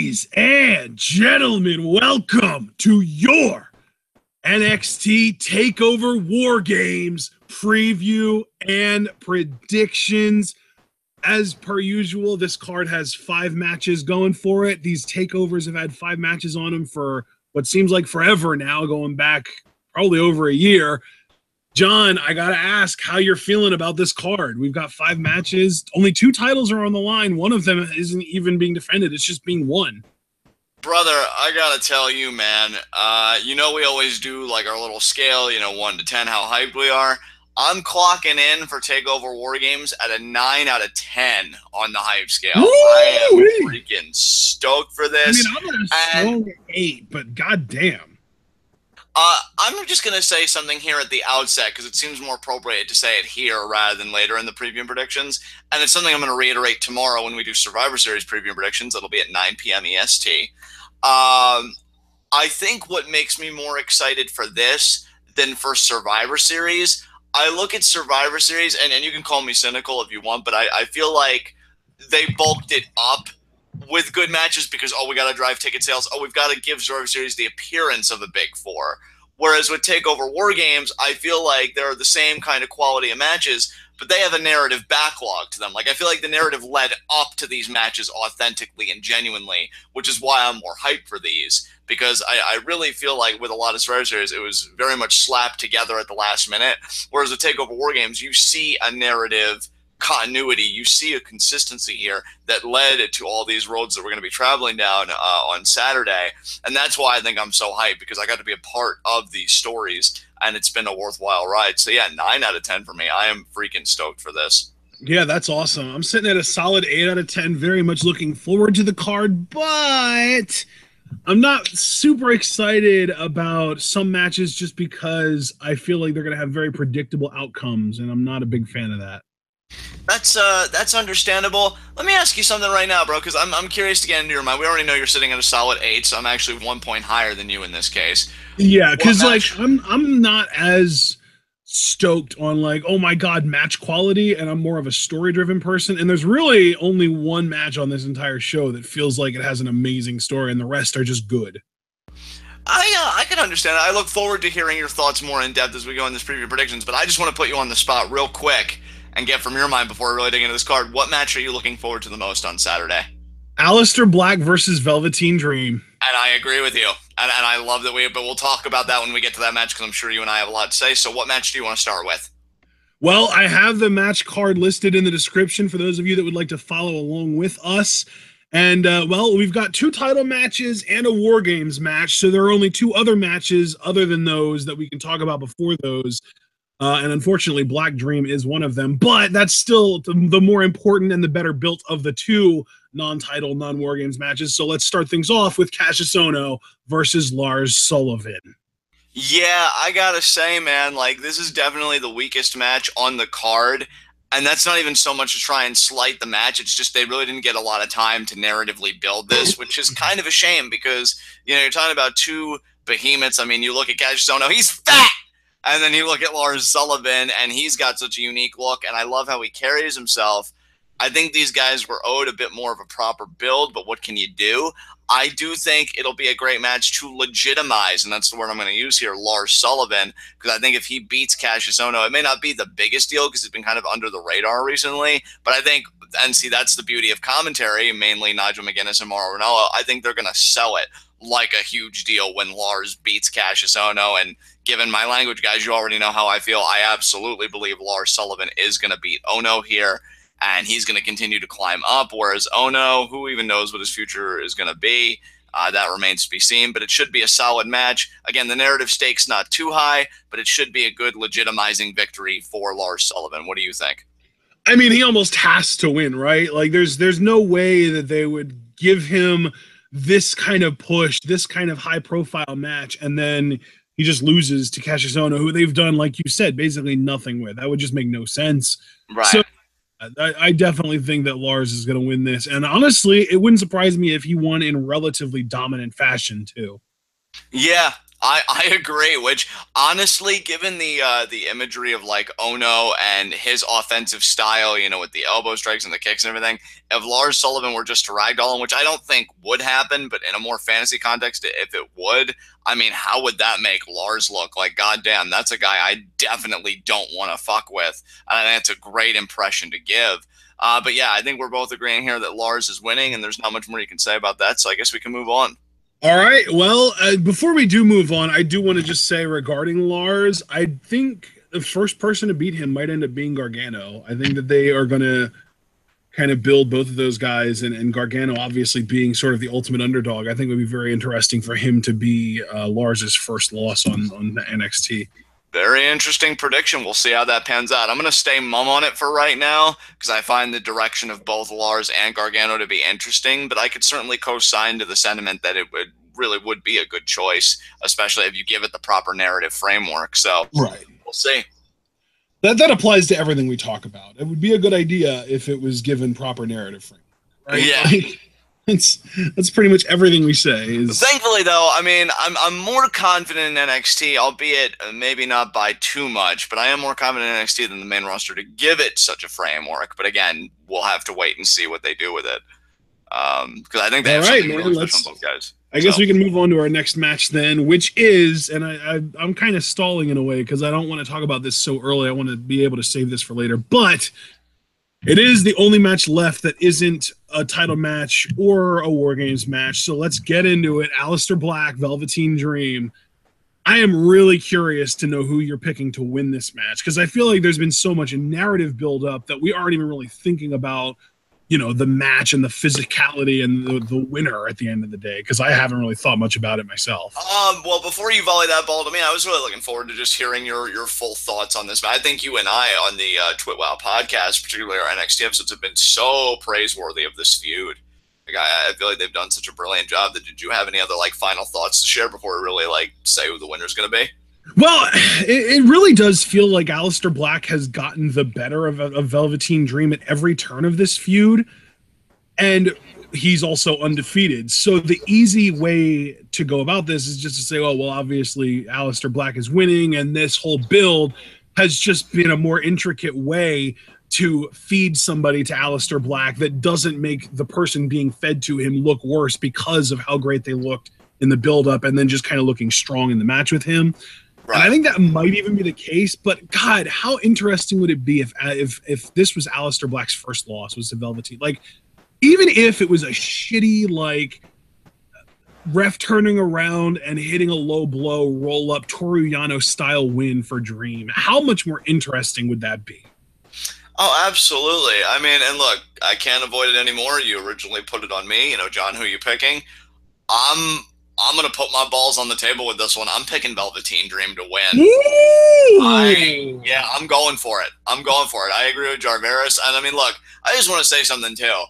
Ladies and gentlemen, welcome to your NXT Takeover WarGames preview and predictions. As per usual, this card has 5 matches going for it. These takeovers have had 5 matches on them for what seems like forever now, going back probably over a year. John, I got to ask how you're feeling about this card. We've got 5 matches. Only 2 titles are on the line. One of them isn't even being defended. It's just being won. Brother, I got to tell you, man, we always do like our little scale, 1 to 10, how hyped we are. I'm clocking in for TakeOver WarGames at a 9 out of 10 on the hype scale. Woo! I am freaking stoked for this. I mean, I'm at a strong 8, but goddamn. I'm just going to say something here at the outset because it seems more appropriate to say it here rather than later in the preview and predictions. And it's something I'm going to reiterate tomorrow when we do Survivor Series preview and predictions. That'll be at 9 p.m. EST. I think what makes me more excited for this than for Survivor Series, I look at Survivor Series, and you can call me cynical if you want, but I feel like they bulked it up with good matches because, we got to drive ticket sales. We've got to give Survivor Series the appearance of a Big Four. Whereas with TakeOver WarGames, I feel like they're the same kind of quality of matches, but they have a narrative backlog to them. Like, I feel like the narrative led up to these matches authentically and genuinely, which is why I'm more hyped for these. Because I really feel like with a lot of Survivor Series, it was very much slapped together at the last minute. Whereas with TakeOver WarGames, you see a narrative continuity, you see a consistency here that led to all these roads that we're going to be traveling down on Saturday. And that's why I think I'm so hyped, because I got to be a part of these stories, and it's been a worthwhile ride. So yeah, 9 out of 10 for me. I am freaking stoked for this. Yeah, that's awesome. I'm sitting at a solid 8 out of 10, very much looking forward to the card, but I'm not super excited about some matches just because I feel like they're going to have very predictable outcomes, and I'm not a big fan of that. That's understandable. Let me ask you something right now, bro, because I'm curious to get into your mind. We already know you're sitting at a solid 8, so I'm actually 1 point higher than you in this case. Yeah, because like I'm not as stoked on like, oh my god, match quality, and I'm more of a story-driven person. And there's really only one match on this entire show that feels like it has an amazing story, and the rest are just good. I can understand it. I look forward to hearing your thoughts more in depth as we go in this preview predictions, but I just want to put you on the spot real quick and get from your mind before we really dig into this card. What match are you looking forward to the most on Saturday? Aleister Black versus Velveteen Dream. And I agree with you. And I love that but we'll talk about that when we get to that match because I'm sure you and I have a lot to say. So what match do you want to start with? Well, I have the match card listed in the description for those of you that would like to follow along with us. And, we've got 2 title matches and a WarGames match. So there are only 2 other matches other than those that we can talk about before those. And unfortunately, Black Dream is one of them, but that's still the more important and the better built of the 2 non-title, non-WarGames matches. So let's start things off with Kassius Ohno versus Lars Sullivan. Yeah, I gotta say, man, like, this is definitely the weakest match on the card. And that's not even so much to try and slight the match. It's just they really didn't get a lot of time to narratively build this, which is kind of a shame because, you're talking about 2 behemoths. I mean, you look at Kassius Ohno, he's fat! And then you look at Lars Sullivan, and he's got such a unique look, and I love how he carries himself. I think these guys were owed a bit more of a proper build, but what can you do? I do think it'll be a great match to legitimize, and that's the word I'm going to use here, Lars Sullivan, because I think if he beats Kassius Ohno, it may not be the biggest deal because it's been kind of under the radar recently, but I think, and see, that's the beauty of commentary, mainly Nigel McGuinness and Mauro Ranallo, I think they're going to sell it like a huge deal when Lars beats Kassius Ohno. And given my language, guys, you already know how I feel. I absolutely believe Lars Sullivan is going to beat Ohno here, and he's going to continue to climb up, whereas Ohno, who even knows what his future is going to be, that remains to be seen, but it should be a solid match. Again, the narrative stakes not too high, but it should be a good legitimizing victory for Lars Sullivan. What do you think? I mean, he almost has to win, right? Like, there's no way that they would give him this kind of push, this kind of high-profile match, and then he just loses to Kassius Ohno, who they've done, like you said, basically nothing with. That would just make no sense. Right. So I definitely think that Lars is going to win this. And honestly, it wouldn't surprise me if he won in relatively dominant fashion, too. Yeah, I agree, which honestly, given the imagery of like Ohno and his offensive style, with the elbow strikes and the kicks and everything, if Lars Sullivan were just to ragdoll him, which I don't think would happen, but in a more fantasy context, if it would, I mean, how would that make Lars look? Like, goddamn, that's a guy I definitely don't want to fuck with. And I think that's a great impression to give. But yeah, I think we're both agreeing here that Lars is winning, and there's not much more you can say about that. So I guess we can move on. All right. Well, before we do move on, I do want to just say regarding Lars, I think the first person to beat him might end up being Gargano. I think that they are going to kind of build both of those guys, and Gargano obviously being sort of the ultimate underdog. I think it would be very interesting for him to be Lars's first loss on NXT. Very interesting prediction. We'll see how that pans out. I'm going to stay mum on it for right now because I find the direction of both Lars and Gargano to be interesting, but I could certainly co-sign to the sentiment that it would be a good choice, especially if you give it the proper narrative framework. So right. We'll see. That applies to everything we talk about. It would be a good idea if it was given proper narrative framework. Right? Yeah. Like, that's pretty much everything we say. Thankfully, though, I mean, I'm more confident in NXT, albeit maybe not by too much, but I am more confident in NXT than the main roster to give it such a framework. But again, we'll have to wait and see what they do with it. Because I think they have something really special on both guys. I guess we can move on to our next match then, which is, and I'm kind of stalling in a way because I don't want to talk about this so early. I want to be able to save this for later, but it is the only match left that isn't a title match or a WarGames match. So let's get into it. Aleister Black, Velveteen Dream. I am really curious to know who you're picking to win this match because I feel like there's been so much narrative buildup that we aren't even really thinking about, the match and the physicality and the winner at the end of the day, because I haven't really thought much about it myself. Well, before you volley that ball to me, I was really looking forward to just hearing your full thoughts on this. I think you and I on the TwitWow podcast, particularly our NXT episodes, have been so praiseworthy of this feud. Like, I feel like they've done such a brilliant job. Did you have any other final thoughts to share before we really say who the winner's going to be? Well, it really does feel like Aleister Black has gotten the better of Velveteen Dream at every turn of this feud, and he's also undefeated. So the easy way to go about this is just to say, oh, well, obviously Aleister Black is winning, and this whole build has just been a more intricate way to feed somebody to Aleister Black that doesn't make the person being fed to him look worse because of how great they looked in the build-up and then just kind of looking strong in the match with him. Right. And I think that might even be the case, but God, how interesting would it be if this was Aleister Black's first loss was to Velveteen? Like, even if it was a shitty, ref turning around and hitting a low blow, roll up Toru Yano style win for Dream, how much more interesting would that be? Oh, absolutely. I mean, and look, I can't avoid it anymore. You originally put it on me, John, who are you picking? I'm going to put my balls on the table with this one. I'm picking Velveteen Dream to win. I'm going for it. I agree with Jarveris. And I mean, look, I just want to say something too.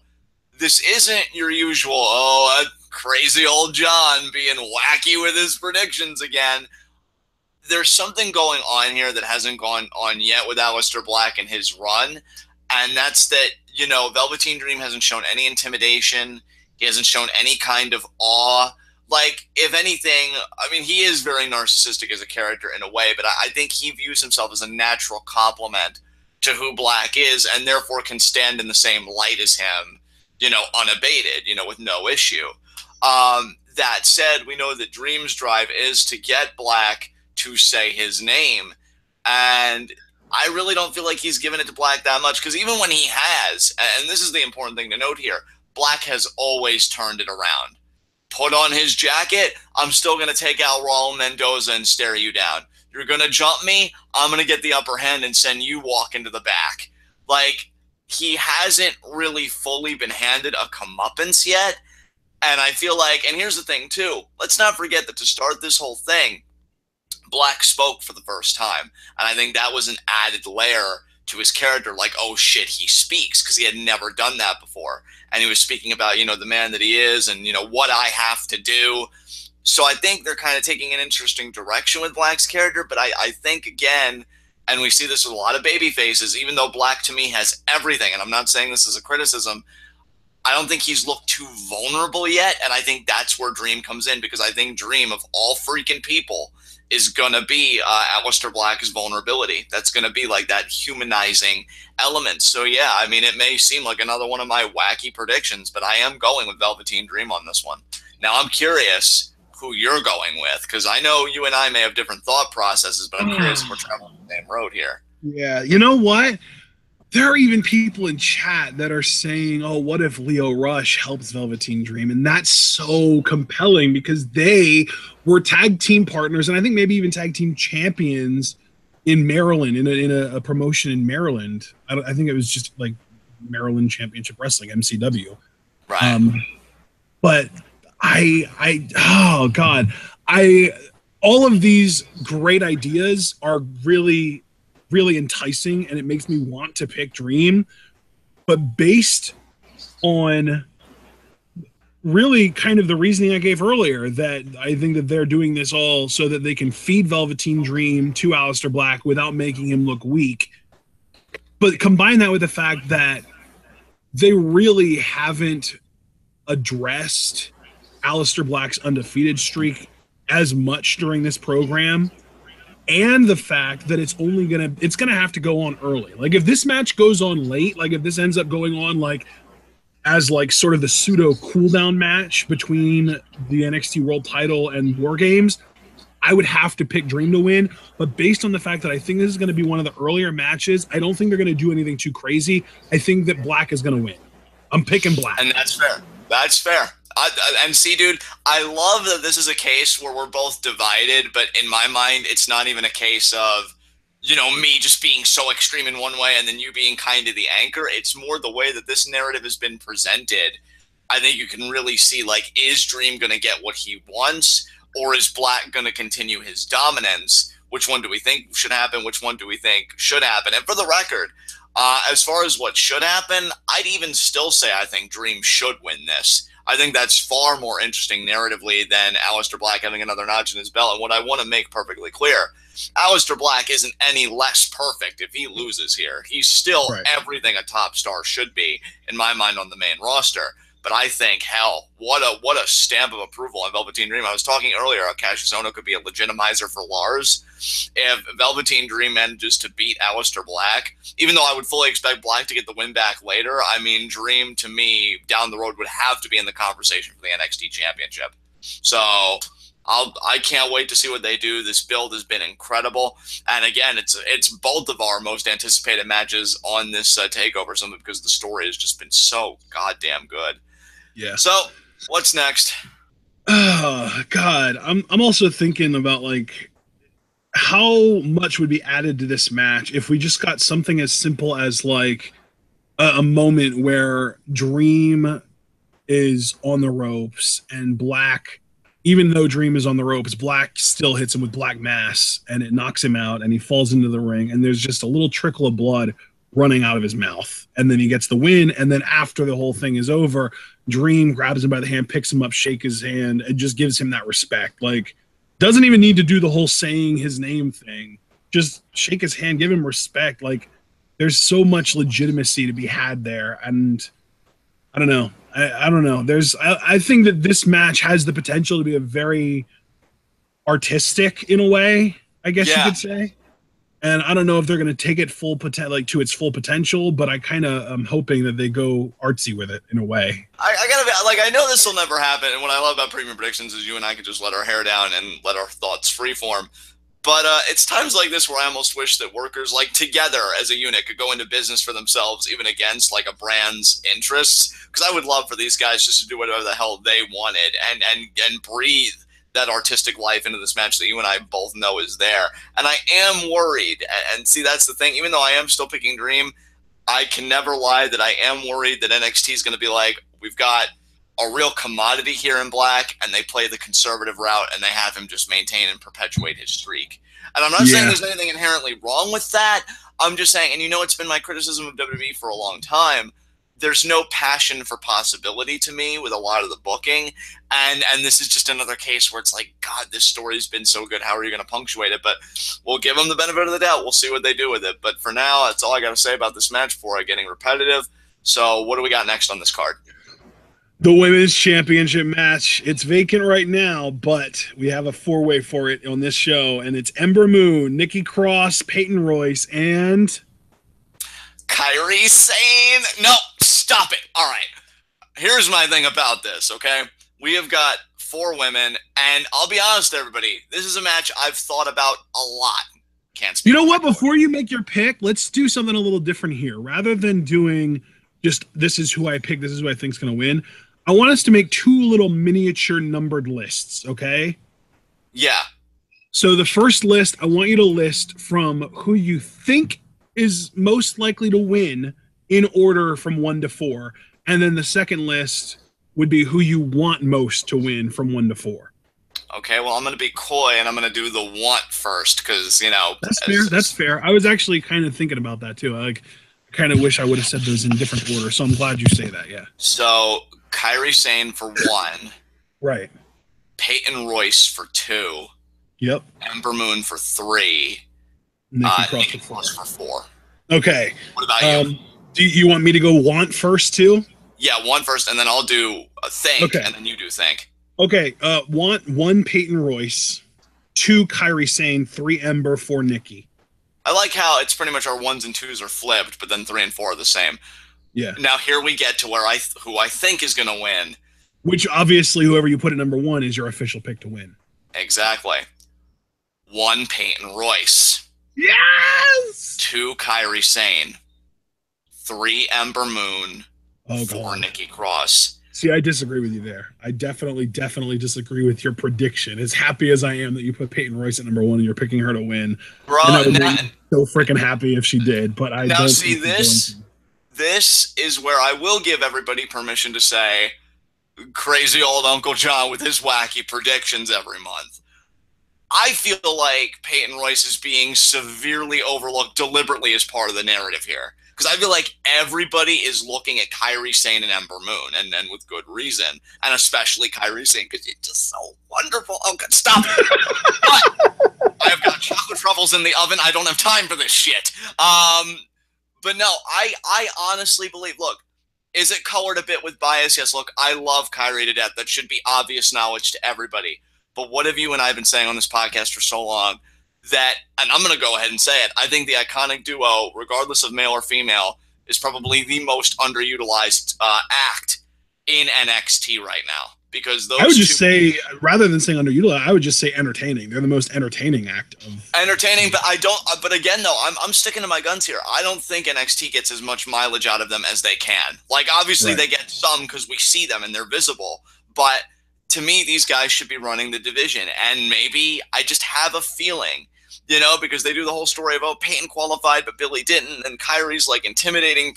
This isn't your usual, crazy old John being wacky with his predictions again. There's something going on here that hasn't gone on yet with Aleister Black and his run. And that's that, Velveteen Dream hasn't shown any intimidation. He hasn't shown any kind of awe. If anything, I mean, he is very narcissistic as a character in a way, but I think he views himself as a natural complement to who Black is and therefore can stand in the same light as him, unabated, with no issue. That said, we know that Dream's drive is to get Black to say his name. And I really don't feel like he's given it to Black that much because even when he has, and this is the important thing to note here, Black has always turned it around. Put on his jacket, I'm still going to take out Raul Mendoza and stare you down. You're going to jump me, I'm going to get the upper hand and send you walking to the back. He hasn't really fully been handed a comeuppance yet. And I feel like, and here's the thing too, let's not forget that to start this whole thing, Black spoke for the first time. And I think that was an added layer to his character, oh shit, he speaks, because he had never done that before. And he was speaking about, the man that he is and, what I have to do. So I think they're kind of taking an interesting direction with Black's character. But I think, again, and we see this with a lot of baby faces, even though Black to me has everything, and I'm not saying this as a criticism, I don't think he's looked too vulnerable yet, and I think that's where Dream comes in, because I think Dream, of all freaking people, is going to be Aleister Black's vulnerability. That's going to be like that humanizing element. So, yeah, I mean, it may seem like another one of my wacky predictions, but I am going with Velveteen Dream on this one. Now, I'm curious who you're going with, because I know you and I may have different thought processes, but I'm curious if we're traveling the same road here. Yeah, you know what? There are even people in chat that are saying, oh, what if Lio Rush helps Velveteen Dream? And that's so compelling because they were tag team partners and I think maybe even tag team champions in Maryland, in a promotion in Maryland. I think it was just like Maryland Championship Wrestling, MCW. Right. But oh God, all of these great ideas are really enticing, and it makes me want to pick Dream, but based on really kind of the reasoning I gave earlier, that I think that they're doing this all so that they can feed Velveteen Dream to Aleister Black without making him look weak. But combine that with the fact that they really haven't addressed Aleister Black's undefeated streak as much during this program, and the fact that it's gonna have to go on early. Like if this match goes on late, like if this ends up going on like as like sort of the pseudo cooldown match between the NXT World Title and WarGames, I would have to pick Dream to win. But based on the fact that I think this is going to be one of the earlier matches, I don't think they're going to do anything too crazy. I think that Black is going to win. I'm picking Black. And that's fair. That's fair. And see, dude, I love that this is a case where we're both divided, but in my mind, it's not even a case of, you know, me just being so extreme in one way and then you being kind of the anchor. It's more the way that this narrative has been presented. I think you can really see, like, is Dream going to get what he wants, or is Black going to continue his dominance? Which one do we think should happen? Which one do we think should happen? And for the record, as far as what should happen, I'd even still say I think Dream should win this. I think that's far more interesting narratively than Aleister Black having another notch in his belt. And what I want to make perfectly clear, Aleister Black isn't any less perfect if he loses here. He's still everything a top star should be, in my mind, on the main roster. But I think, hell, what a stamp of approval on Velveteen Dream. I was talking earlier how Kassius Ohno could be a legitimizer for Lars. If Velveteen Dream manages to beat Aleister Black, even though I would fully expect Black to get the win back later, I mean, Dream, to me, down the road would have to be in the conversation for the NXT Championship. So I can't wait to see what they do. This build has been incredible. And again, it's both of our most anticipated matches on this takeover, simply because the story has just been so goddamn good. Yeah. So, what's next? Oh, God. I'm also thinking about, like, how much would be added to this match if we just got something as simple as, like, a moment where Dream is on the ropes and Black, even though Dream is on the ropes, Black still hits him with Black Mass and it knocks him out and he falls into the ring and there's just a little trickle of blood running out of his mouth. And then he gets the win. And then after the whole thing is over, Dream grabs him by the hand, picks him up, shakes his hand, and just gives him that respect. Like, doesn't even need to do the whole saying his name thing. Just shake his hand, give him respect. Like, there's so much legitimacy to be had there. And I don't know. I don't know. I think that this match has the potential to be a very artistic in a way, I guess you could say. And I don't know if they're going to take it to its full potential, but I kind of am hoping that they go artsy with it in a way. I gotta be, like, I know this will never happen, and what I love about Premium Predictions is you and I can just let our hair down and let our thoughts freeform. But it's times like this where I almost wish that workers, like, together as a unit could go into business for themselves, even against, like, a brand's interests. Because I would love for these guys just to do whatever the hell they wanted and breathe that artistic life into this match that you and I both know is there. And I am worried, and see, that's the thing, even though I am still picking Dream, I can never lie that I am worried that NXT is going to be like, we've got a real commodity here in Black, and they play the conservative route, and they have him just maintain and perpetuate his streak. And I'm not saying there's anything inherently wrong with that. I'm just saying, and you know, it's been my criticism of WWE for a long time, there's no passion for possibility to me with a lot of the booking. And this is just another case where it's like, God, this story's been so good. How are you going to punctuate it? But we'll give them the benefit of the doubt. We'll see what they do with it. But for now, that's all I got to say about this match before I getting repetitive. So what do we got next on this card? The women's championship match. It's vacant right now, but we have a four-way for it on this show, and it's Ember Moon, Nikki Cross, Peyton Royce, and Kairi Sane. No, stop it. All right. Here's my thing about this, okay? We have got 4 women, and I'll be honest, everybody, this is a match I've thought about a lot. Can't speak. You know what? Before you make your pick, let's do something a little different here. Rather than doing just this is who I pick, this is who I think is going to win, I want us to make 2 little miniature numbered lists, okay? Yeah. So the first list, I want you to list from who you think is most likely to win in order from 1 to 4. And then the second list would be who you want most to win from 1 to 4. Okay, well, I'm going to be coy, and I'm going to do the want first, because, you know... That's fair, that's fair. I was actually kind of thinking about that, too. I kind of wish I would have said those in different order, so I'm glad you say that, yeah. So, Kairi Sane for 1. Right. Peyton Royce for 2. Yep. Ember Moon for 3. Nikki Cross for 4. Okay. What about you? Do you want me to go want first, too? Yeah, want first, and then I'll do a think, and then you do think. Okay, want 1 Peyton Royce, 2 Kairi Sane, 3 Ember, 4 Nikki. I like how it's pretty much our 1s and 2s are flipped, but then 3 and 4 are the same. Yeah. Now here we get to where who I think is going to win. Which obviously whoever you put at number 1 is your official pick to win. Exactly. 1 Peyton Royce. Yes! 2 Kairi Sane. 3 Ember Moon. 4 Nikki Cross. See, I disagree with you there. I definitely disagree with your prediction. As happy as I am that you put Peyton Royce at number 1 and you're picking her to win, bro, and I would be so freaking happy if she did. But I now don't see this. This is where I will give everybody permission to say, crazy old Uncle John with his wacky predictions every month. I feel like Peyton Royce is being severely overlooked deliberately as part of the narrative here. Because I feel like everybody is looking at Kairi Sane and Ember Moon, and with good reason. And especially Kairi Sane, because it's just so wonderful. Oh, God, stop it. But I've got chocolate truffles in the oven. I don't have time for this shit. But no, I honestly believe, look, is it colored a bit with bias? Yes, look, I love Kairi to death. That should be obvious knowledge to everybody. But what have you and I been saying on this podcast for so long? That, and I'm going to go ahead and say it, I think the iconic duo, regardless of male or female, is probably the most underutilized act in NXT right now. Because those I would just say, rather than saying underutilized, I would just say entertaining. They're the most entertaining act of entertaining, but I don't. But again, though, I'm sticking to my guns here. I don't think NXT gets as much mileage out of them as they can. Like, obviously, they get some because we see them and they're visible. But to me, these guys should be running the division. And maybe I just have a feeling, you know, because they do the whole story of, oh, Peyton qualified, but Billy didn't. And Kairi's like intimidating,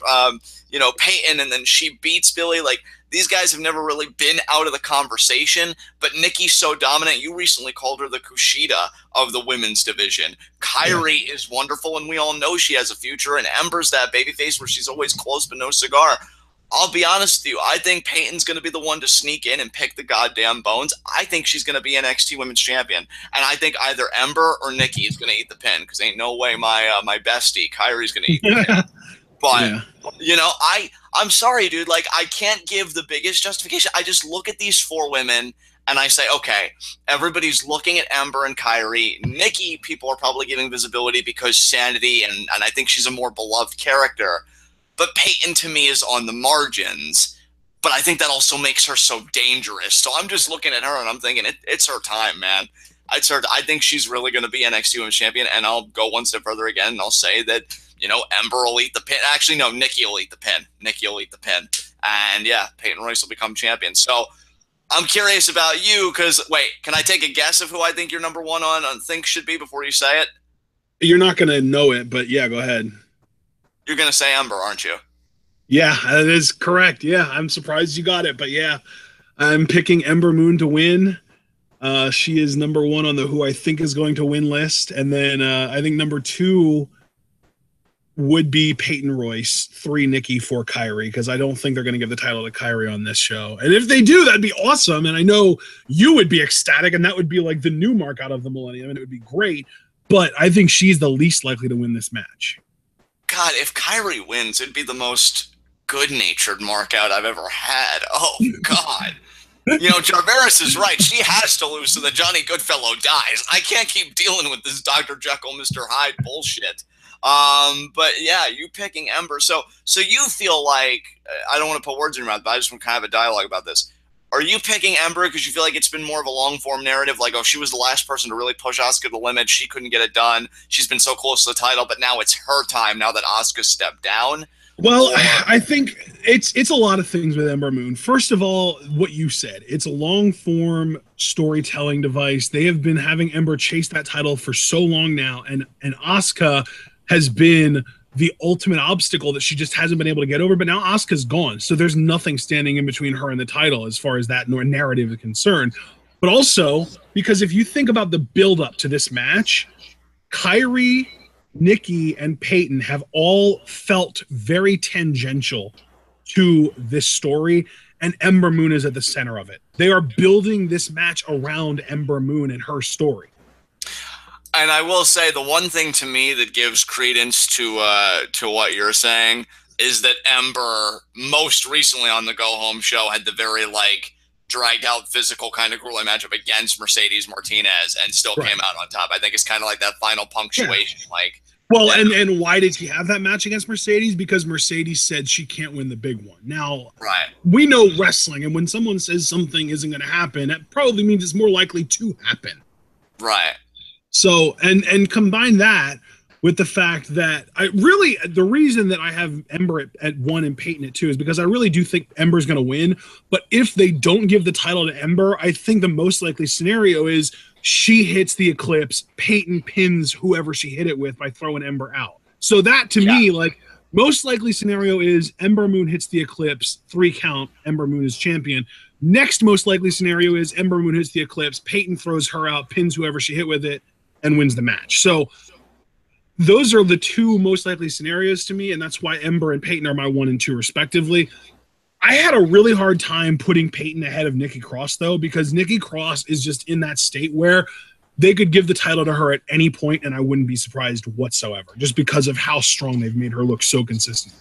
you know, Peyton, and then she beats Billy. Like, these guys have never really been out of the conversation, but Nikki's so dominant. You recently called her the Kushida of the women's division. Kairi is wonderful, and we all know she has a future. And Ember's that babyface where she's always close but no cigar. I'll be honest with you. I think Peyton's going to be the one to sneak in and pick the goddamn bones. I think she's going to be NXT Women's Champion. And I think either Ember or Nikki is going to eat the pin, because ain't no way my bestie, Kairi's going to eat the pin. But, you know, I'm sorry, dude. Like, I can't give the biggest justification. I just look at these 4 women and I say, okay, everybody's looking at Ember and Kairi. Nikki, people are probably giving visibility because sanity, and I think she's a more beloved character. But Peyton, to me, is on the margins. But I think that also makes her so dangerous. So I'm just looking at her and I'm thinking, it's her time, man. I think she's really going to be NXT Women's Champion. And I'll go one step further again, and I'll say that, you know, Ember will eat the pin. Actually, no, Nikki will eat the pin. Nikki will eat the pin. And, yeah, Peyton Royce will become champion. So I'm curious about you because, wait, can I take a guess of who I think your number 1 on think should be before you say it? You're not going to know it, but, yeah, go ahead. You're going to say Ember, aren't you? Yeah, that is correct. Yeah, I'm surprised you got it. But, yeah, I'm picking Ember Moon to win. She is number 1 on the who I think is going to win list. And then I think number 2 would be Peyton Royce, 3 Nikki, 4 Kairi, because I don't think they're going to give the title to Kairi on this show. And if they do, that'd be awesome. And I know you would be ecstatic, and that would be like the new mark out of the millennium, and it would be great. But I think she's the least likely to win this match. God, if Kairi wins, it'd be the most good-natured mark out I've ever had. Oh, God. Jarveris is right. She has to lose so that Johnny Goodfellow dies. I can't keep dealing with this Dr. Jekyll, Mr. Hyde bullshit. But yeah, you picking Ember. So you feel like, I don't want to put words in your mouth, but I just want to kind of have a dialogue about this. Are you picking Ember because you feel like it's been more of a long-form narrative? Like, oh, she was the last person to really push Asuka to the limit. She couldn't get it done. She's been so close to the title, but now it's her time now that Asuka stepped down. Well, I think it's a lot of things with Ember Moon. First of all, what you said, it's a long-form storytelling device. They have been having Ember chase that title for so long now, and Asuka has been the ultimate obstacle that she just hasn't been able to get over. But now Asuka's gone, so there's nothing standing in between her and the title as far as that narrative is concerned. But also, because if you think about the build-up to this match, Kairi, Nikki, and Peyton have all felt very tangential to this story, and Ember Moon is at the center of it. They are building this match around Ember Moon and her story. And I will say the one thing to me that gives credence to what you're saying is that Ember, most recently on the Go Home show, had the very dragged out physical kind of grueling matchup against Mercedes Martinez and still came out on top. I think it's kind of like that final punctuation. Yeah. And why did she have that match against Mercedes? Because Mercedes said she can't win the big one. Now, we know wrestling, and when someone says something isn't going to happen, that probably means it's more likely to happen. Right. So, and combine that with the fact that the reason that I have Ember at 1 and Peyton at 2 is because I really do think Ember's going to win. But if they don't give the title to Ember, I think the most likely scenario is she hits the Eclipse, Peyton pins whoever she hit it with by throwing Ember out. So that, to me, most likely scenario is Ember Moon hits the Eclipse, 3 count, Ember Moon is champion. Next most likely scenario is Ember Moon hits the Eclipse, Peyton throws her out, pins whoever she hit with it, and wins the match. So those are the 2 most likely scenarios to me, and that's why Ember and Peyton are my 1 and 2 respectively. I had a really hard time putting Peyton ahead of Nikki Cross, though, because Nikki Cross is just in that state where they could give the title to her at any point, and I wouldn't be surprised whatsoever, just because of how strong they've made her look so consistent.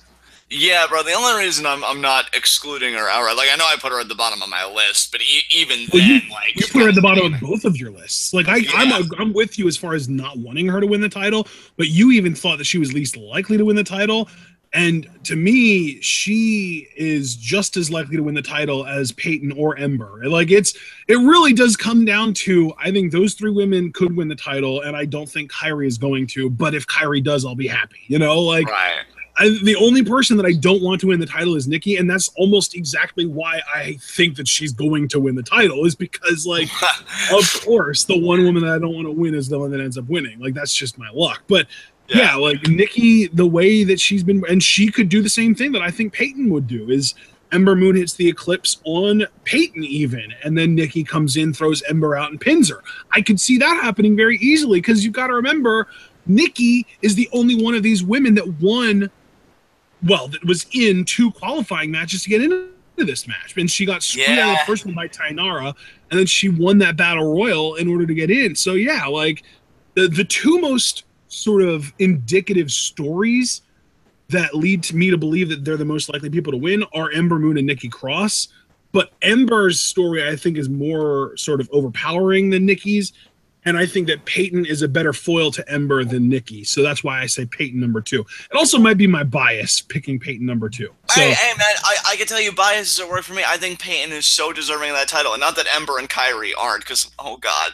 Yeah, bro. The only reason I'm not excluding her outright, I know I put her at the bottom of my list, but even then, you put her at the bottom of both of your lists. I'm with you as far as not wanting her to win the title, but you even thought that she was least likely to win the title. And to me, she is just as likely to win the title as Peyton or Ember. It really does come down to, I think those 3 women could win the title, and I don't think Kairi is going to. But if Kairi does, I'll be happy. Right. The only person that I don't want to win the title is Nikki, and that's almost exactly why I think that she's going to win the title, is because, of course, the one woman that I don't want to win is the one that ends up winning. That's just my luck. But yeah, Nikki, the way that she's been, and she could do the same thing that I think Peyton would do, is Ember Moon hits the Eclipse on Peyton even, and then Nikki comes in, throws Ember out, and pins her. I could see that happening very easily, because you've got to remember, Nikki is the only one of these women that that was in 2 qualifying matches to get into this match. And she got screwed out of the first one by Tainara, and then she won that Battle Royal in order to get in. So yeah, the 2 most sort of indicative stories that lead to me to believe that they're the most likely people to win are Ember Moon and Nikki Cross. But Ember's story, I think, is more sort of overpowering than Nikki's. And I think that Peyton is a better foil to Ember than Nikki. So that's why I say Peyton number 2. It also might be my bias picking Peyton number 2. So, hey, man, I can tell you biases at work for me. I think Peyton is so deserving of that title. And not that Ember and Kairi aren't, because, oh, God,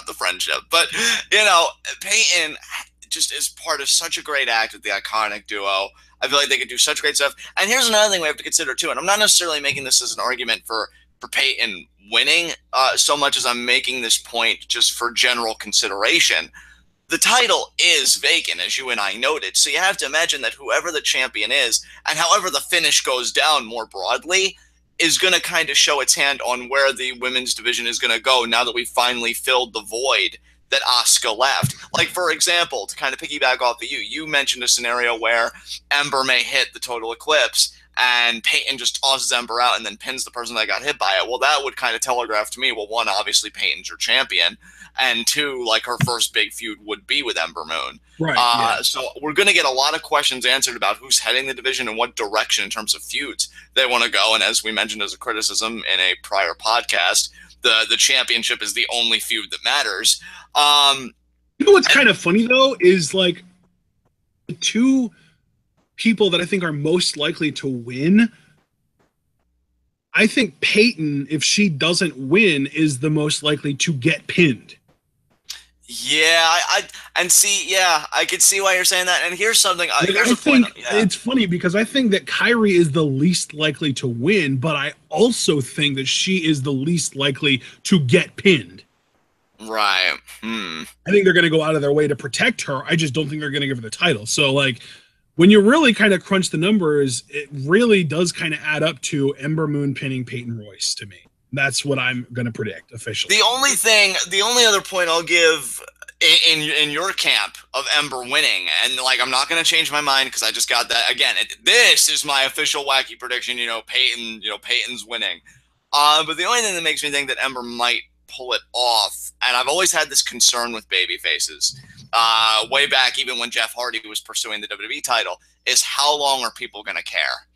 the friendship. But, Peyton just is part of such a great act with the iconic duo. I feel like they could do such great stuff. And here's another thing we have to consider, too. And I'm not necessarily making this as an argument for Peyton winning so much as I'm making this point just for general consideration. The title is vacant, as you and I noted, so you have to imagine that whoever the champion is, and however the finish goes down more broadly, is going to kind of show its hand on where the women's division is going to go now that we finally filled the void that Asuka left. For example, to kind of piggyback off of you mentioned a scenario where Ember may hit the total Eclipse, and Peyton just tosses Ember out and then pins the person that got hit by it. Well, that would kind of telegraph to me, well, one, obviously Peyton's your champion, and two, like her first big feud would be with Ember Moon. Right. Yeah. So we're going to get a lot of questions answered about who's heading the division and what direction in terms of feuds they want to go. And as we mentioned as a criticism in a prior podcast, the championship is the only feud that matters. You know what's kind of funny, though, is like the two people that I think are most likely to win. I think Peyton, if she doesn't win, is the most likely to get pinned. Yeah, I could see why you're saying that. And here's something. It's funny because I think that Kairi is the least likely to win, but I also think that she is the least likely to get pinned. Right. I think they're going to go out of their way to protect her. I just don't think they're going to give her the title. So, like, when you really kind of crunch the numbers, it really does kind of add up to Ember Moon pinning Peyton Royce to me. That's what I'm going to predict officially. The only other point I'll give in your camp of Ember winning, and like I'm not going to change my mind because I just got that again. This is my official wacky prediction. Peyton's winning. But the only thing that makes me think that Ember might pull it off, and I've always had this concern with baby faces, way back even when Jeff Hardy was pursuing the WWE title, is how long are people going to care?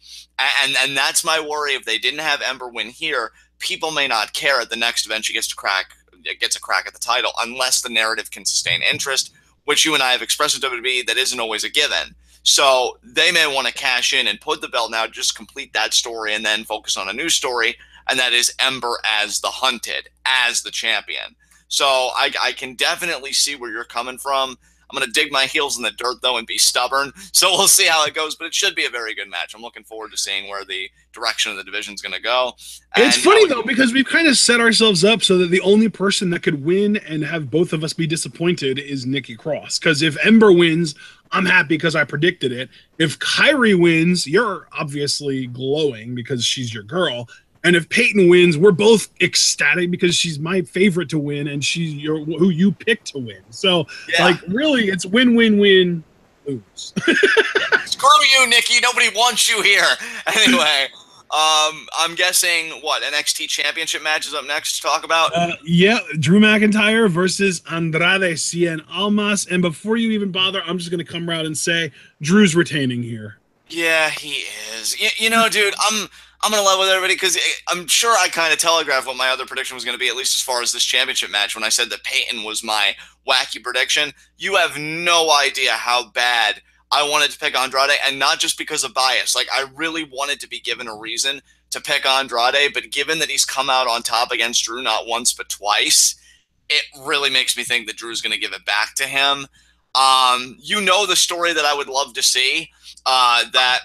And that's my worry. If they didn't have Ember win here, people may not care at the next event she gets a crack at the title unless the narrative can sustain interest, which you and I have expressed with WWE that isn't always a given. So they may want to cash in and put the belt now, just complete that story and then focus on a new story, and that is Ember as the hunted, as the champion. So I can definitely see where you're coming from. I'm going to dig my heels in the dirt, though, and be stubborn. So we'll see how it goes, but it should be a very good match. I'm looking forward to seeing where the direction of the division is going to go. It's funny, though, because we've kind of set ourselves up so that the only person that could win and have both of us be disappointed is Nikki Cross. Because if Ember wins, I'm happy because I predicted it. If Kairi wins, you're obviously glowing because she's your girl. And if Peyton wins, we're both ecstatic because she's my favorite to win and she's who you picked to win. So, really, it's win-win-win, lose. Screw you, Nikki. Nobody wants you here. Anyway, I'm guessing, NXT Championship match is up next to talk about? Drew McIntyre versus Andrade Cien Almas. And before you even bother, I'm just going to come around and say Drew's retaining here. Yeah, he is. Dude, I'm going to level with everybody because I'm sure I kind of telegraphed what my other prediction was going to be, at least as far as this championship match, when I said that Peyton was my wacky prediction. You have no idea how bad I wanted to pick Andrade, and not just because of bias. Like, I really wanted to be given a reason to pick Andrade, but given that he's come out on top against Drew not once but twice, it really makes me think that Drew's going to give it back to him. The story that I would love to see, that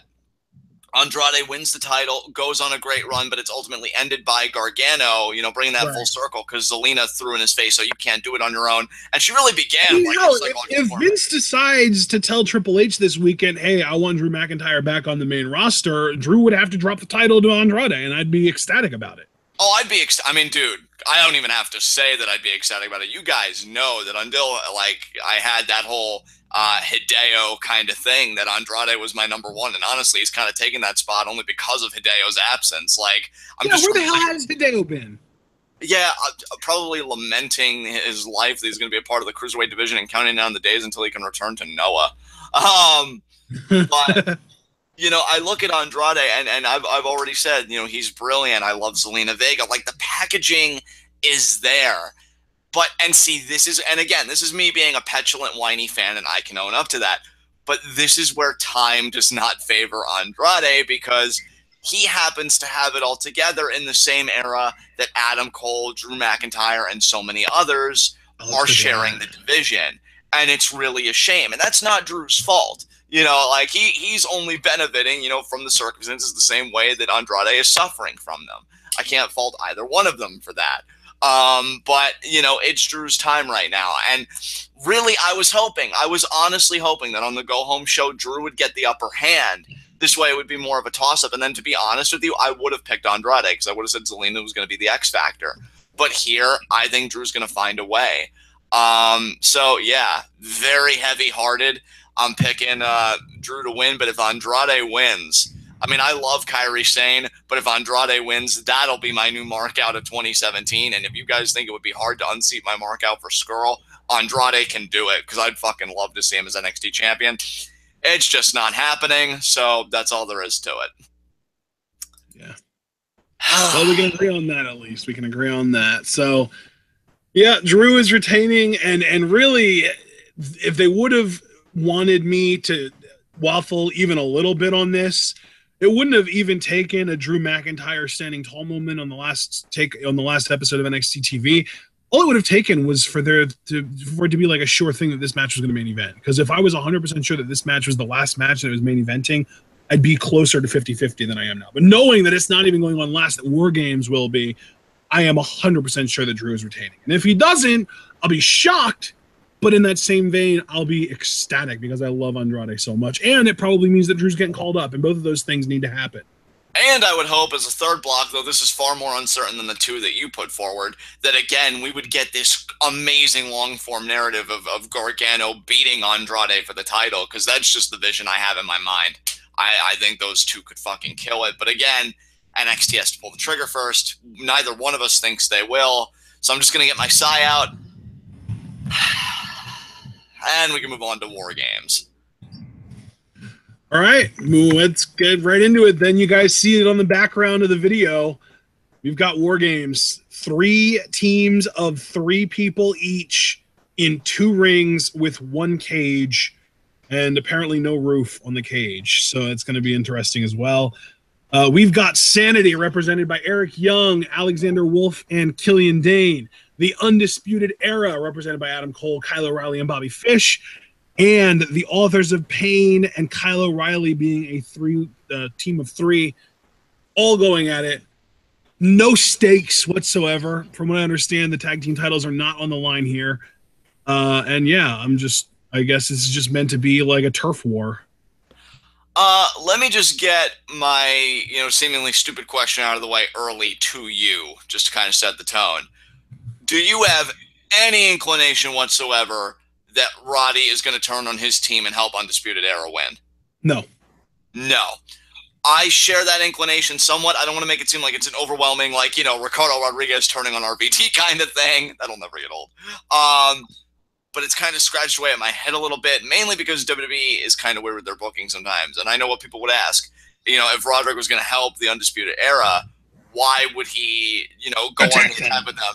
Andrade wins the title, goes on a great run, but it's ultimately ended by Gargano, bringing that full circle because Zelina threw in his face, so you can't do it on your own. And she really began. If Vince decides to tell Triple H this weekend, hey, I want Drew McIntyre back on the main roster, Drew would have to drop the title to Andrade, and I'd be ecstatic about it. Oh, dude, I don't even have to say that I'd be ecstatic about it. You guys know that until, I had that whole Hideo kind of thing, that Andrade was my number one, and honestly, he's kind of taken that spot only because of Hideo's absence. Where the hell has Hideo been? Yeah, probably lamenting his life that he's going to be a part of the Cruiserweight division and counting down the days until he can return to Noah. But I look at Andrade, and I've already said, he's brilliant. I love Zelina Vega. Like, the packaging is there. This is me being a petulant, whiny fan, and I can own up to that. But this is where time does not favor Andrade, because he happens to have it all together in the same era that Adam Cole, Drew McIntyre, and so many others are sharing the division. And it's really a shame. And that's not Drew's fault. He's only benefiting, from the circumstances the same way that Andrade is suffering from them. I can't fault either one of them for that. But it's Drew's time right now. And really, I was honestly hoping that on the Go Home show, Drew would get the upper hand. This way it would be more of a toss-up. And then, to be honest with you, I would have picked Andrade because I would have said Zelina was going to be the X factor. But here, I think Drew's going to find a way. So yeah, very heavy-hearted. I'm picking Drew to win, but if Andrade wins, I mean, I love Kairi Sane, but if Andrade wins, that'll be my new mark out of 2017. And if you guys think it would be hard to unseat my mark out for Skrull, Andrade can do it, because I'd fucking love to see him as NXT champion. It's just not happening, so that's all there is to it. Yeah. Well, we can agree on that, at least. We can agree on that. So, yeah, Drew is retaining, and really, if they would have wanted me to waffle even a little bit on this, it wouldn't have even taken a Drew McIntyre standing tall moment on the last episode of NXT TV. All it would have taken was for it to be like a sure thing that this match was going to main event. Because if I was 100% sure that this match was the last match that it was main eventing, I'd be closer to 50-50 than I am now. But knowing that it's not even going on last, that WarGames will be, I am 100% sure that Drew is retaining. And if he doesn't, I'll be shocked. But in that same vein, I'll be ecstatic because I love Andrade so much. And it probably means that Drew's getting called up. And both of those things need to happen. And I would hope as a third block, though this is far more uncertain than the two that you put forward, that again, we would get this amazing long-form narrative of Gargano beating Andrade for the title, because that's just the vision I have in my mind. I think those two could fucking kill it. But again, NXT has to pull the trigger first. Neither one of us thinks they will. So I'm just going to get my sigh out. And we can move on to WarGames. All right, let's get right into it. Then you guys see it on the background of the video. We've got WarGames. 3 teams of 3 people each in 2 rings with 1 cage, and apparently no roof on the cage. So it's going to be interesting as well. We've got Sanity represented by Eric Young, Alexander Wolf, and Killian Dane. The Undisputed Era represented by Adam Cole, Kyle O'Reilly, and Bobby Fish. And the Authors of Pain and Kyle O'Reilly being a team of 3, all going at it. No stakes whatsoever. From what I understand, the tag team titles are not on the line here. And yeah, I guess this is just meant to be like a turf war. Let me just get my, seemingly stupid question out of the way early to you, just to kind of set the tone. Do you have any inclination whatsoever that Roddy is going to turn on his team and help Undisputed Era win? No. No. I share that inclination somewhat. I don't want to make it seem like it's an overwhelming, Ricardo Rodriguez turning on RVD kind of thing. That'll never get old. But it's kind of scratched away at my head a little bit, mainly because WWE is kind of weird with their booking sometimes. And I know what people would ask. If Roderick was going to help the Undisputed Era, why would he, go on and have with them?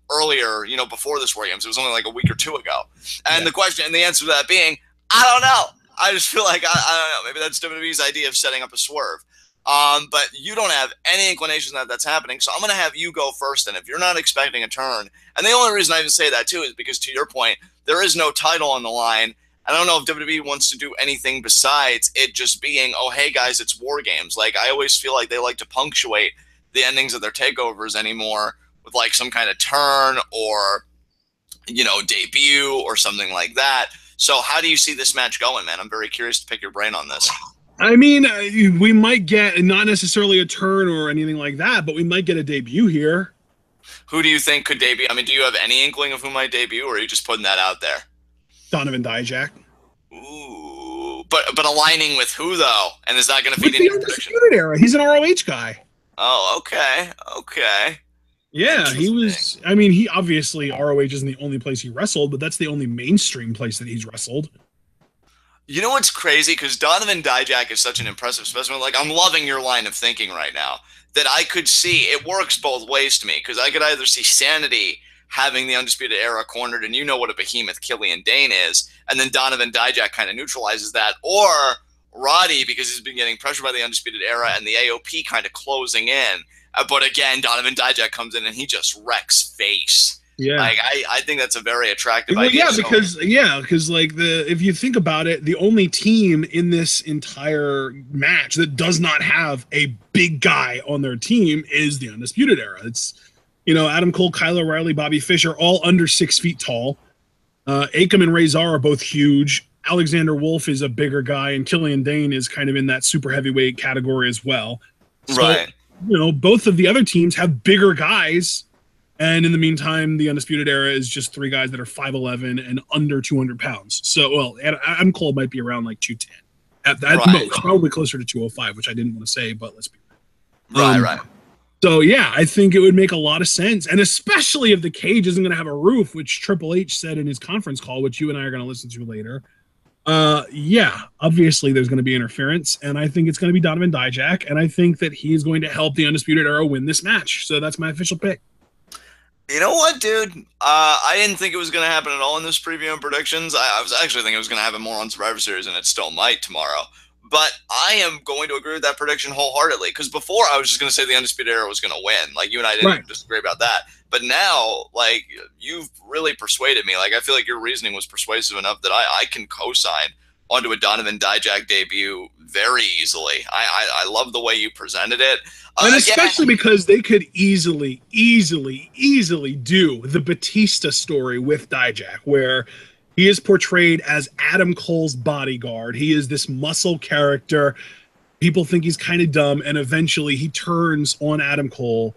Earlier, before this WarGames, it was only like a week or 2 ago. And the question and the answer to that being, I don't know. I just feel like, I don't know, maybe that's WWE's idea of setting up a swerve. But you don't have any inclination that that's happening, so I'm going to have you go first. And if you're not expecting a turn, and the only reason I even say that too is because, to your point, there is no title on the line. I don't know if WWE wants to do anything besides it just being, oh, hey, guys, it's WarGames. Like, I always feel like they like to punctuate the endings of their takeovers anymore with, like, some kind of turn or, debut or something like that. So how do you see this match going, man? I'm very curious to pick your brain on this. I mean, we might get not necessarily a turn or anything like that, but we might get a debut here. Who do you think could debut? I mean, do you have any inkling of who might debut, or are you just putting that out there? Donovan Dijak. Ooh, but aligning with who though? And is that going to feed into your prediction? Era. He's an ROH guy. Oh, okay. Yeah, he was. I mean, he obviously ROH isn't the only place he wrestled, but that's the only mainstream place that he's wrestled. You know what's crazy? Because Donovan Dijak is such an impressive specimen. Like, I'm loving your line of thinking right now. That I could see, it works both ways to me. Because I could either see Sanity having the Undisputed Era cornered, and you know what a behemoth Killian Dane is, and then Donovan Dijak kind of neutralizes that. Or Roddy, because he's been getting pressured by the Undisputed Era and the AOP kind of closing in. But again, Donovan Dijak comes in and he just wrecks face. Yeah, like I think that's a very attractive idea. Yeah, because like if you think about it, the only team in this entire match that does not have a big guy on their team is the Undisputed Era. It's Adam Cole, Kyle O'Reilly, Bobby Fish are all under 6 feet tall. Akam and Razor are both huge. Alexander Wolf is a bigger guy, and Killian Dane is kind of in that super heavyweight category as well. So, right. Both of the other teams have bigger guys. And in the meantime, the Undisputed Era is just 3 guys that are 5'11" and under 200 pounds. So, Adam Cole might be around like 210 At most, probably closer to 205, which I didn't want to say, but let's be right. So yeah, I think it would make a lot of sense, and especially if the cage isn't going to have a roof, which Triple H said in his conference call, which you and I are going to listen to later. Yeah, obviously there's going to be interference, and I think it's going to be Donovan Dijak, and I think that he is going to help the Undisputed Era win this match. So that's my official pick. You know what, dude? I didn't think it was going to happen at all in this preview and predictions. I was actually thinking it was going to happen more on Survivor Series, and it still might tomorrow. But I am going to agree with that prediction wholeheartedly, because before I was just going to say the Undisputed Era was going to win. Like, you and I didn't disagree about that. But now, like, you've really persuaded me. Like, I feel like your reasoning was persuasive enough that I can co-sign onto a Donovan Dijak debut very easily. I love the way you presented it. And especially because they could easily do the Batista story with Dijak, where he is portrayed as Adam Cole's bodyguard. He is this muscle character. People think he's kind of dumb, and eventually he turns on Adam Cole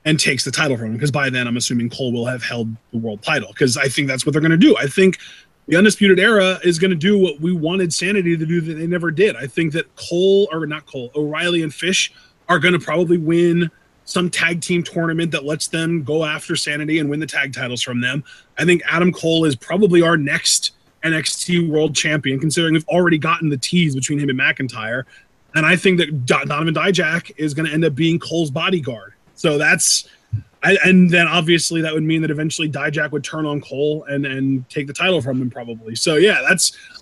and takes the title from him, because by then I'm assuming Cole will have held the world title, because I think that's what they're going to do. I think the Undisputed Era is going to do what we wanted Sanity to do that they never did. I think that O'Reilly and Fish are going to probably win some tag team tournament that lets them go after Sanity and win the tag titles from them. I think Adam Cole is probably our next NXT World Champion, considering we've already gotten the tease between him and McIntyre. And I think that Donovan Dijak is going to end up being Cole's bodyguard. So and then obviously that would mean that eventually Dijak would turn on Cole and take the title from him probably. So yeah,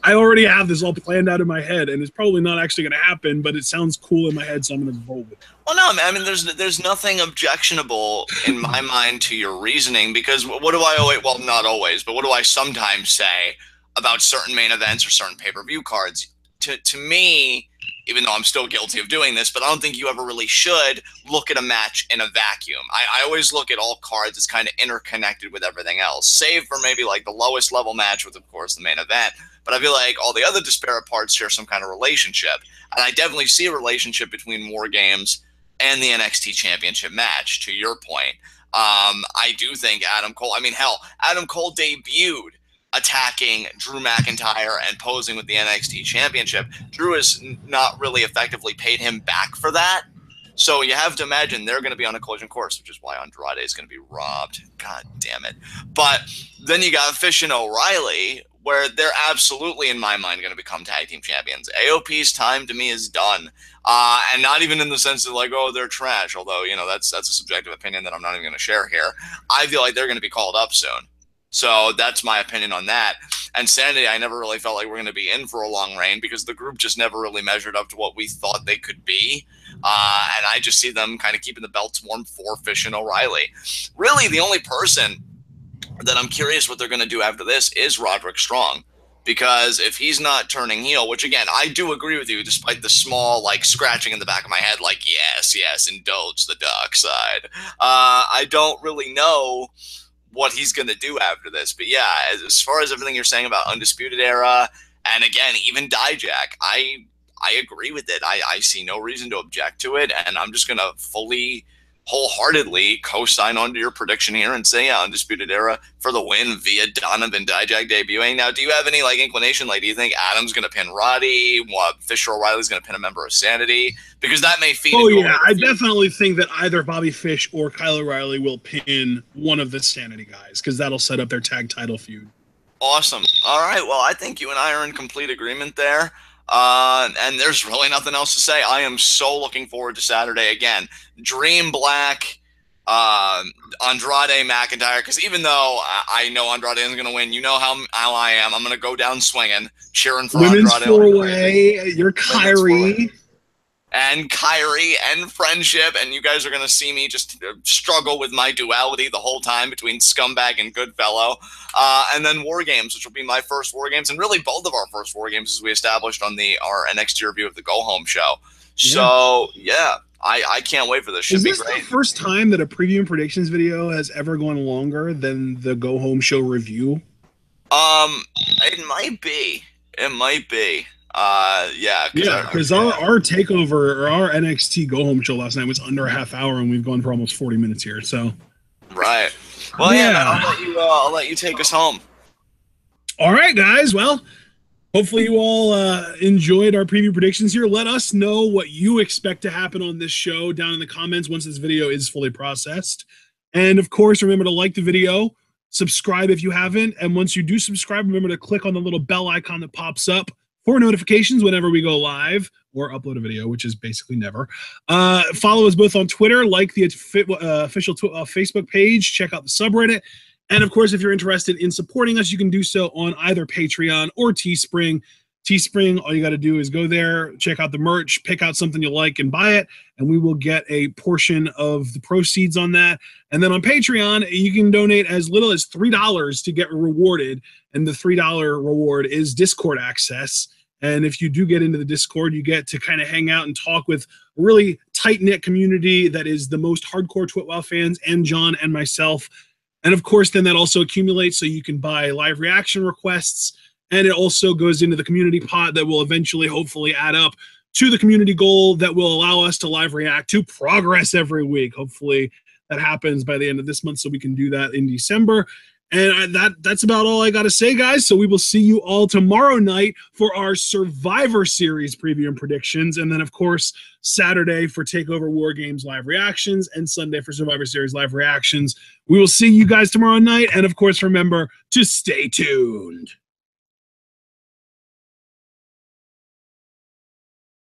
I already have this all planned out in my head, and it's probably not actually going to happen, but it sounds cool in my head, so I'm going to roll with it. Well, no, I mean, there's nothing objectionable in my mind to your reasoning, because what do I always, well, not always, but what do I sometimes say about certain main events or certain pay-per-view cards? To me, even though I'm still guilty of doing this, but I don't think you ever really should look at a match in a vacuum. I always look at all cards as kind of interconnected with everything else, save for maybe like the lowest level match with, of course, the main event. But I feel like all the other disparate parts share some kind of relationship. And I definitely see a relationship between WarGames and the NXT Championship match, to your point. I do think Adam Cole, I mean, hell, Adam Cole debuted attacking Drew McIntyre and posing with the NXT Championship. Drew has not really effectively paid him back for that. So you have to imagine they're going to be on a collision course, which is why Andrade is going to be robbed. God damn it. But then you got Fish and O'Reilly, where they're absolutely, in my mind, going to become tag team champions. AOP's time, to me, is done. And not even in the sense of like, oh, they're trash. Although, you know, that's a subjective opinion that I'm not even going to share here. I feel like they're going to be called up soon. So that's my opinion on that. And Sanity, I never really felt like we're going to be in for a long reign, because the group just never really measured up to what we thought they could be. And I just see them kind of keeping the belts warm for Fish and O'Reilly. Really, the only person that I'm curious what they're going to do after this is Roderick Strong. Because if he's not turning heel, which again, I do agree with you, despite the small, like, scratching in the back of my head, like, yes, indulge the dark side. I don't really know what he's going to do after this. But yeah, as far as everything you're saying about Undisputed Era, and again, even Dijak, I agree with it. I see no reason to object to it, and I'm just going to fully, wholeheartedly co-sign onto your prediction here and say, yeah, Undisputed Era for the win via Donovan Dijak debuting. Now, do you have any like inclination? Like, do you think Adam's going to pin Roddy? What, Fisher O'Reilly's going to pin a member of Sanity? Because that may feed. Oh yeah, I definitely think that either Bobby Fish or Kyle O'Reilly will pin one of the Sanity guys, because that'll set up their tag title feud. Awesome. All right. Well, I think you and I are in complete agreement there. And there's really nothing else to say. I am so looking forward to Saturday again. Dream Black, Andrade, McIntyre, because even though I know Andrade isn't going to win, you know how I am. I'm going to go down swinging, cheering for Women's Andrade. Four-way, you're Kairi. And Kairi and Friendship, and you guys are going to see me just struggle with my duality the whole time between Scumbag and Goodfellow. And then WarGames, which will be my first WarGames, and really both of our first WarGames as we established on our NXT review of the Go Home show. Yeah. So, yeah, I can't wait for this. Should be great. Is this the first time that a preview and predictions video has ever gone longer than the Go Home show review? It might be. It might be. Yeah, because our takeover or our NXT Go Home show last night was under a half hour, and we've gone for almost 40 minutes here. So, right. Well, yeah, I'll let you take us home. All right, guys. Well, Hopefully you all enjoyed our preview predictions here. Let us know what you expect to happen on this show down in the comments once this video is fully processed. And of course, remember to like the video, subscribe if you haven't, and once you do subscribe, remember to click on the little bell icon that pops up for notifications whenever we go live or upload a video, which is basically never. Follow us both on Twitter, like the official Facebook page, check out the subreddit. And of course, if you're interested in supporting us, you can do so on either Patreon or Teespring. Teespring, all you got to do is go there, check out the merch, pick out something you like and buy it, and we will get a portion of the proceeds on that. And then on Patreon, you can donate as little as $3 to get rewarded, and the $3 reward is Discord access. And if you do get into the Discord, you get to kind of hang out and talk with a really tight-knit community that is the most hardcore TwitWow fans and John and myself. And of course, then that also accumulates so you can buy live reaction requests. And it also goes into the community pot that will eventually, hopefully, add up to the community goal that will allow us to live react to Progress every week. Hopefully that happens by the end of this month so we can do that in December. And that's about all I got to say, guys. So we will see you all tomorrow night for our Survivor Series preview and predictions. And then, of course, Saturday for TakeOver WarGames live reactions and Sunday for Survivor Series live reactions. We will see you guys tomorrow night. And, of course, remember to stay tuned.